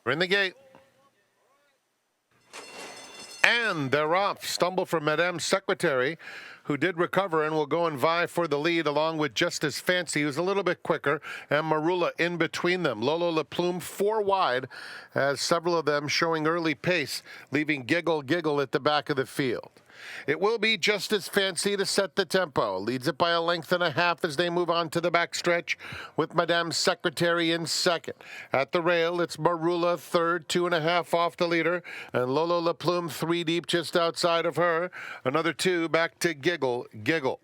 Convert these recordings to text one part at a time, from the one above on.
We're in the gate. And they're off. Stumble from Madame's Secretary, who did recover and will go and vie for the lead, along with Justice Fancy, who's a little bit quicker, and Marula in between them. Lolo Le Plume 4 wide, as several of them showing early pace, leaving Giggle Giggle at the back of the field. It will be Justice Fancy to set the tempo. Leads it by a length and a half as they move on to the backstretch, with Madame's Secretary in second. At the rail, it's Marula third, 2.5 off the leader, and Lolo Le Plume 3 deep just outside of her. Another 2 back to Giggle Giggle.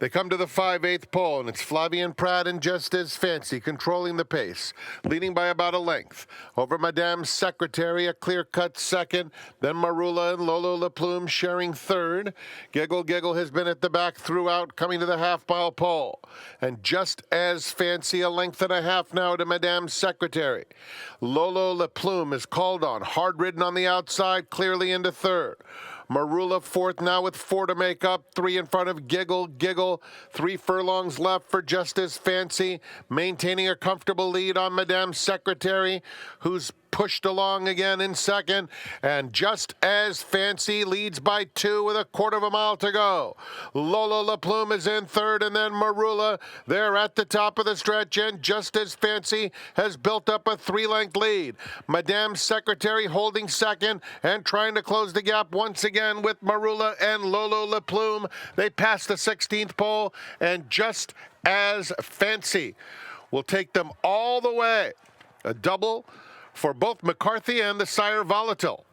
They come to the 5/8 pole, and it's Flavian Pratt and Justice Fancy controlling the pace, leading by about a length. Over Madame's Secretary, a clear-cut second. Then Marula and Lolo Le Plume sharing third. Giggle Giggle has been at the back throughout, coming to the half-mile pole. And just as Fancy, a length and a half now to Madame's Secretary. Lolo Le Plume is called on, hard-ridden on the outside, clearly into third. Marula fourth now with 4 to make up, 3 in front of Giggle Giggle. 3 furlongs left for Justice Fancy, maintaining a comfortable lead on Madame's Secretary, who's pushed along again in second. And just as Fancy leads by 2 with a 1/4 mile to go. Lolo Le Plume is in third, and then Marula. They're at the top of the stretch, and just as Fancy has built up a 3-length lead. Madame's Secretary holding second and trying to close the gap once again with Marula and Lolo Le Plume. They pass the 16th pole, and just as Fancy will take them all the way. A double for both McCarthy and the Sire Volatile.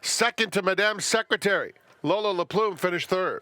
Second to Madame's Secretary. Lolo Le Plume finished third.